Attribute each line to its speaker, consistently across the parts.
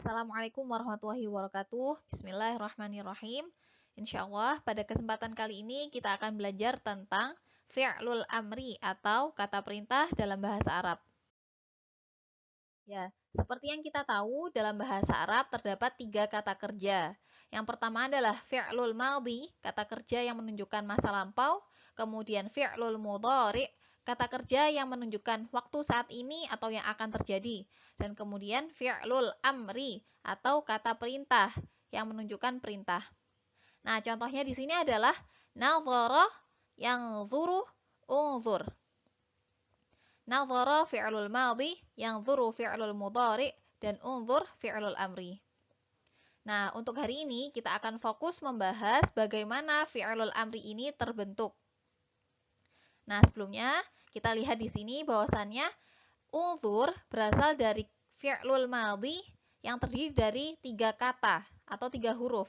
Speaker 1: Assalamualaikum warahmatullahi wabarakatuh. Bismillahirrahmanirrahim. Insya Allah pada kesempatan kali ini kita akan belajar tentang fi'lul amri atau kata perintah dalam bahasa Arab. Ya, seperti yang kita tahu dalam bahasa Arab terdapat 3 kata kerja. Yang pertama adalah fi'lul madhi, kata kerja yang menunjukkan masa lampau. Kemudian fi'lul mudhari, kata kerja yang menunjukkan waktu saat ini atau yang akan terjadi. Dan kemudian fi'lul amri atau kata perintah yang menunjukkan perintah. Nah, contohnya di sini adalah nadhara, yanzuru, unzur. Nadhara fi'lul madhi, yanzuru fi'lul mudhari, dan unzur fi'lul amri. Nah, untuk hari ini kita akan fokus membahas bagaimana fi'lul amri ini terbentuk. Nah, sebelumnya kita lihat di sini bahwasannya unzur berasal dari fi'lul madhi yang terdiri dari 3 kata atau 3 huruf.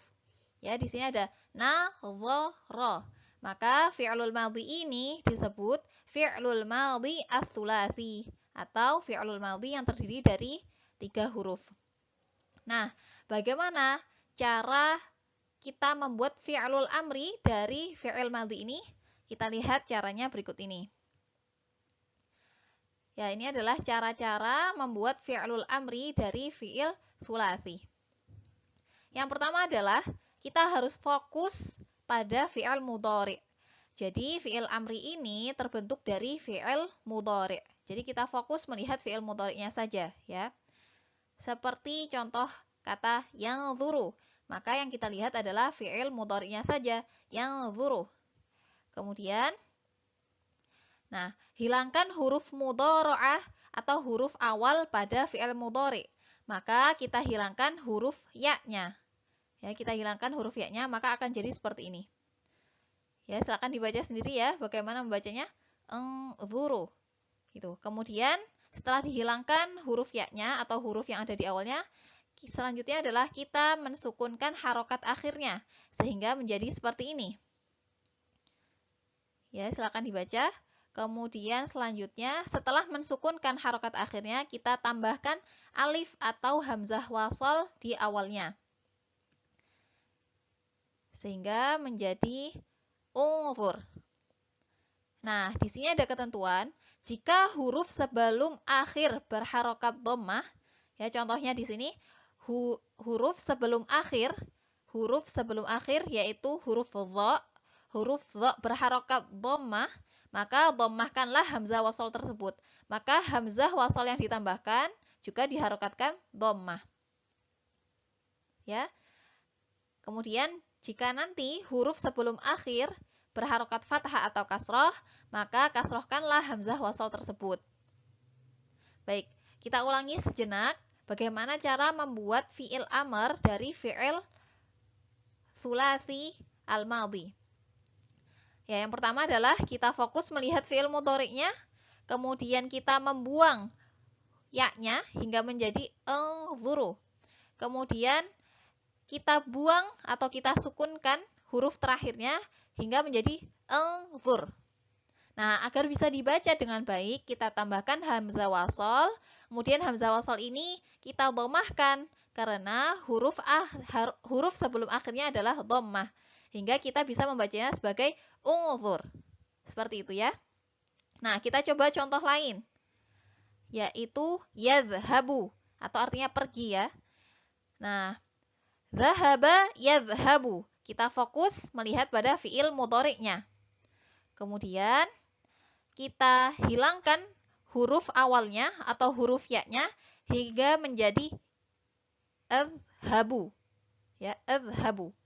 Speaker 1: Ya, di sini ada nadhara. Maka fi'lul madhi ini disebut fi'lul madhi ats-tsulats atau fi'lul madhi yang terdiri dari 3 huruf. Nah, bagaimana cara kita membuat fi'lul amri dari fi'il madhi ini? Kita lihat caranya berikut ini. Ya, ini adalah cara-cara membuat fi'lul amri dari fi'il tsulats. Yang pertama adalah kita harus fokus pada fi'il mudhari. Jadi fi'il amri ini terbentuk dari fi'il mudhari. Jadi kita fokus melihat fi'il mudhari'nya saja ya. Seperti contoh kata yanzuru. Maka yang kita lihat adalah fi'il mudhari'nya saja, yanzuru. Kemudian, nah, hilangkan huruf mudhara'ah atau huruf awal pada fi'il mudhari. Maka kita hilangkan huruf ya-nya. Ya, kita hilangkan huruf ya-nya, maka akan jadi seperti ini. Ya, silakan dibaca sendiri ya, bagaimana membacanya. Enzzuru. Gitu. Kemudian, setelah dihilangkan huruf ya-nya atau huruf yang ada di awalnya, selanjutnya adalah kita mensukunkan harokat akhirnya, sehingga menjadi seperti ini. Ya, silakan dibaca. Kemudian selanjutnya, setelah mensukunkan harokat akhirnya, kita tambahkan alif atau hamzah wasal di awalnya. Sehingga menjadi unzur. Nah, di sini ada ketentuan, jika huruf sebelum akhir berharokat dhammah, ya contohnya di sini, huruf sebelum akhir yaitu huruf dha berharokat dhammah, maka dhammahkanlah hamzah wasal tersebut. Maka hamzah wasal yang ditambahkan juga diharokatkan dhammah. Ya. Kemudian jika nanti huruf sebelum akhir berharokat fathah atau kasroh, maka kasrohkanlah hamzah wasal tersebut. Baik, kita ulangi sejenak bagaimana cara membuat fi'il amr dari fi'il tsulats al-madhi. Ya, yang pertama adalah kita fokus melihat fi'il mudhari'nya, kemudian kita membuang ya-nya hingga menjadi enzzuru. Kemudian kita buang atau kita sukunkan huruf terakhirnya hingga menjadi enzzur. Nah, agar bisa dibaca dengan baik, kita tambahkan hamzah wasal. Kemudian hamzah wasal ini kita dhammahkan karena huruf sebelum akhirnya adalah dhammah. Hingga kita bisa membacanya sebagai unzur. Seperti itu ya. Nah, kita coba contoh lain. Yaitu yadhhabu atau artinya pergi ya. Nah, dhahaba yadhhabu. Kita fokus melihat pada fi'il mudhari'nya. Kemudian kita hilangkan huruf awalnya atau huruf ya-nya hingga menjadi adhhabu. Ya, adhhabu.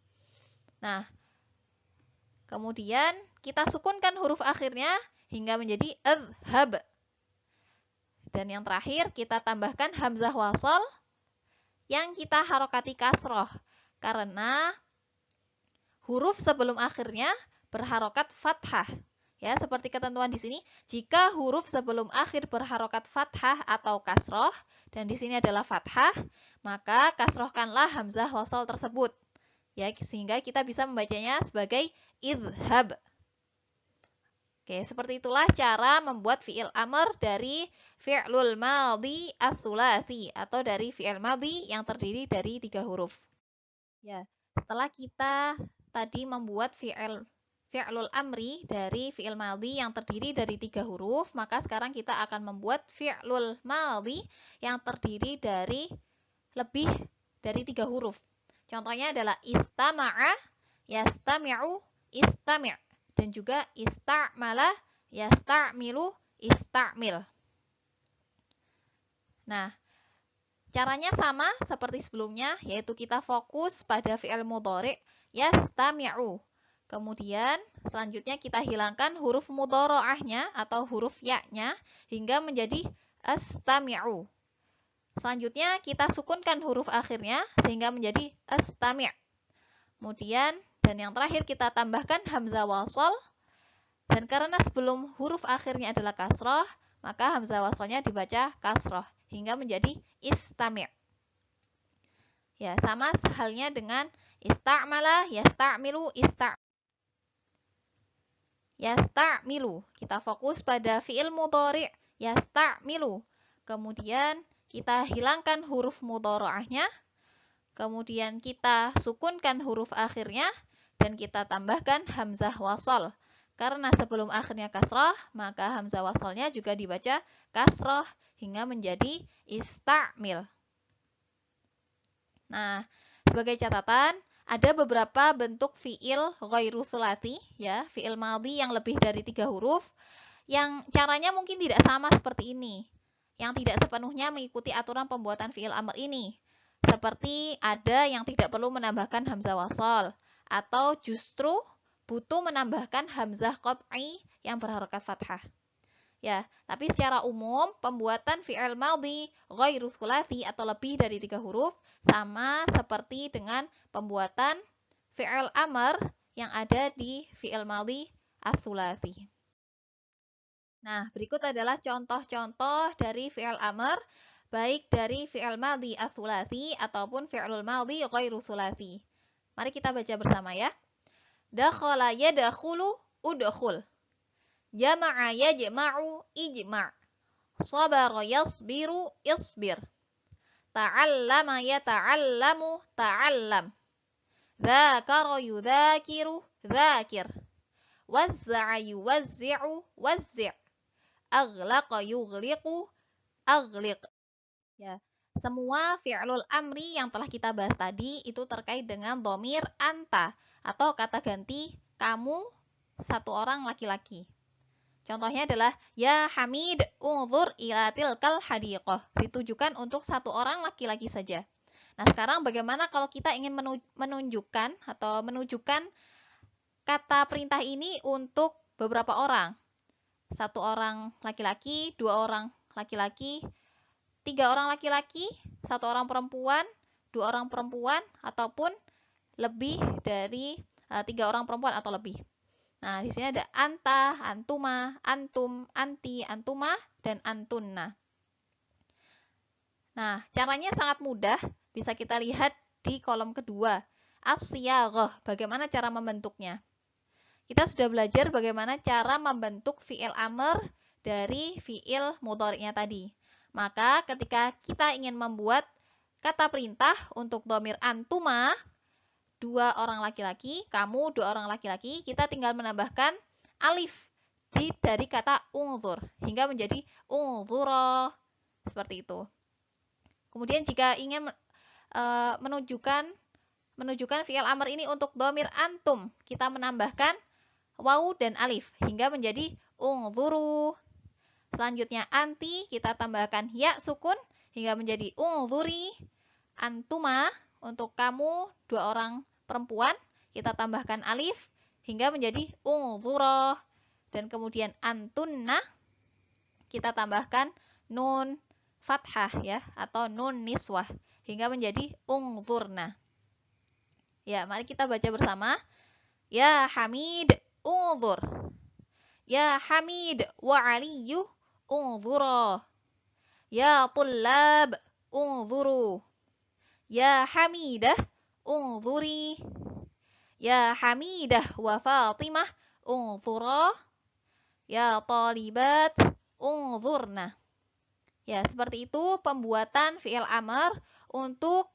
Speaker 1: Nah, kemudian kita sukunkan huruf akhirnya hingga menjadi adhhab. Dan yang terakhir kita tambahkan hamzah wasal yang kita harokati kasroh karena huruf sebelum akhirnya berharokat fathah. Ya, seperti ketentuan di sini, jika huruf sebelum akhir berharokat fathah atau kasroh dan di sini adalah fathah, maka kasrohkanlah hamzah wasal tersebut. Ya, sehingga kita bisa membacanya sebagai idhhab. Oke, seperti itulah cara membuat fi'il amr dari fi'lul madhi ats-tsulasi atau dari fi'il madhi yang terdiri dari 3 huruf. Ya, setelah kita tadi membuat fi'lul amri dari fi'il madhi yang terdiri dari 3 huruf, maka sekarang kita akan membuat fi'lul madhi yang terdiri dari lebih dari 3 huruf. Contohnya adalah istama'a, yastami'u, istami'. Dan juga ista'mala, yasta'milu, ista'mil. Nah, caranya sama seperti sebelumnya, yaitu kita fokus pada fi'il mudhari' yastami'u. Kemudian, selanjutnya kita hilangkan huruf mudhari'ahnya atau huruf ya-nya hingga menjadi astami'u. Selanjutnya, kita sukunkan huruf akhirnya sehingga menjadi astami'. Kemudian, dan yang terakhir kita tambahkan hamzah wasal. Dan karena sebelum huruf akhirnya adalah kasroh, maka hamzah wasalnya dibaca kasroh hingga menjadi istami'. Ya, sama halnya dengan ista'mala, yasta'milu, yasta'milu. Kita fokus pada fi'il mudhari' yasta'milu. Kemudian kita hilangkan huruf mudhari'ahnya. Kemudian kita sukunkan huruf akhirnya dan kita tambahkan hamzah wasal. Karena sebelum akhirnya kasrah, maka hamzah wasalnya juga dibaca kasrah hingga menjadi ista'mil. Nah, sebagai catatan, ada beberapa bentuk fi'il ghairu tsulasi, ya, fi'il madhi yang lebih dari 3 huruf, yang caranya mungkin tidak sama seperti ini, yang tidak sepenuhnya mengikuti aturan pembuatan fi'il amr ini. Seperti ada yang tidak perlu menambahkan hamzah wasal, atau justru butuh menambahkan hamzah qat'i yang berharokat fathah. Ya, tapi secara umum pembuatan fi'il madhi ghairu tsulasi atau lebih dari 3 huruf sama seperti dengan pembuatan fi'il amr yang ada di fi'il madhi ats-tsulasi. Nah, berikut adalah contoh-contoh dari fi'il amr baik dari fi'il madhi ats-tsulasi ataupun fi'lul madhi ghairu tsulasi. Mari kita baca bersama ya. Dakhala yadkhulu udkhul. Jama'a yajma'u ijma'. Sabara yasbiru isbir. Ta'allama yata'allamu ta'allam. Dzakara yudzakiru dzakir. Wazza'a yuwazzi'u wazzi'. Aghlaqa yughliqu aghliq. Ya, semua fi'lul amri yang telah kita bahas tadi itu terkait dengan dhamir anta atau kata ganti kamu satu orang laki-laki. Contohnya adalah ya Hamid unzur ila tilkal hadiqah, ditujukan untuk satu orang laki-laki saja. Nah, sekarang bagaimana kalau kita ingin menunjukkan atau menunjukkan kata perintah ini untuk beberapa orang? Satu orang laki-laki, dua orang laki-laki, 3 orang laki-laki, 1 orang perempuan, 2 orang perempuan, ataupun lebih dari 3 orang perempuan atau lebih. Nah, di sini ada anta, antuma, antum, anti, antuma, dan antunna. Nah, caranya sangat mudah, bisa kita lihat di kolom kedua. As-siyaghah, bagaimana cara membentuknya. Kita sudah belajar bagaimana cara membentuk fi'il amr dari fi'il mudhari'nya tadi. Maka ketika kita ingin membuat kata perintah untuk dhamir antuma, 2 orang laki-laki, kamu 2 orang laki-laki, kita tinggal menambahkan alif dari kata unzur hingga menjadi unzura, seperti itu. Kemudian jika ingin menunjukkan fi'il amr ini untuk dhamir antum, kita menambahkan waw dan alif hingga menjadi unzuru. Selanjutnya anti, kita tambahkan ya sukun hingga menjadi unzuri. Antuma, untuk kamu 2 orang perempuan, kita tambahkan alif hingga menjadi unzura. Dan kemudian antunna, kita tambahkan nun fathah ya, atau nun niswah hingga menjadi unzurna. Ya, mari kita baca bersama. Ya Hamid unzur. Ya Hamid wa Aliyu unzura. Ya Tullab unzuru. Ya Hamidah unzuri. Ya Hamidah wa Fatimah unzura. Ya talibat unzurna. Ya, seperti itu pembuatan fi'il amr untuk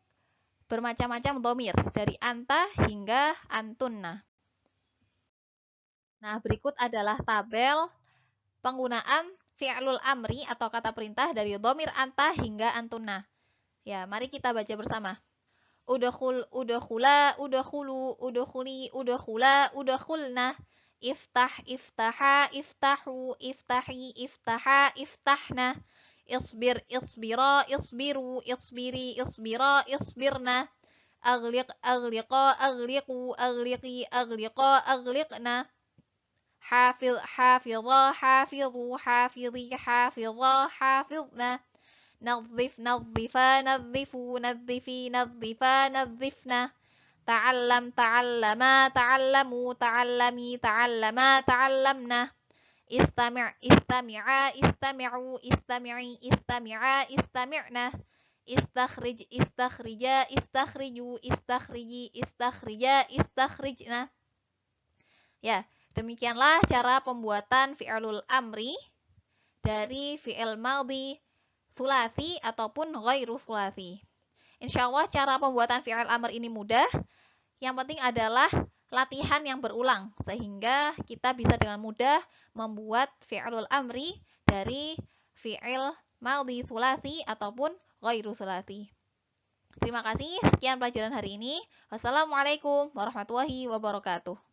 Speaker 1: bermacam-macam dhamir dari anta hingga antunna. Nah, berikut adalah tabel penggunaan fi'lul amri atau kata perintah dari dhamir anta hingga antunna. Ya, mari kita baca bersama. Udkhul, udkhula, udkhulu, udkhuli, udkhula, udkhulna. Iftah, iftaha, iftahu, iftahi, iftaha, iftahna. Isbir, isbira, isbiru, isbiri, isbira, isbirna. Aghliq, aghliqa, aghliqu, aghliqi, aghliqa, aghliqna. Hafiz, hafidha, hafidhu, hafidhi, hafidha, hafidhna. نظف نظفا نظفوا نظفي نظفا نظفنا تعلم تعلما تعلموا تعلمي تعلما تعلمنا استمع استمعا استمعوا استمعي استمعا استمعنا استخرج استخرجا استخرجوا استخرجي استخرجا استخرجنا. Ya, demikianlah cara pembuatan fi'lul amri dari fi'il madhi sulasi ataupun ghairu sulasi. Insya Allah cara pembuatan fi'il amr ini mudah. Yang penting adalah latihan yang berulang sehingga kita bisa dengan mudah membuat fi'lul amri dari fi'il madhi sulasi ataupun ghairu sulasi. Terima kasih. Sekian pelajaran hari ini. Wassalamualaikum warahmatullahi wabarakatuh.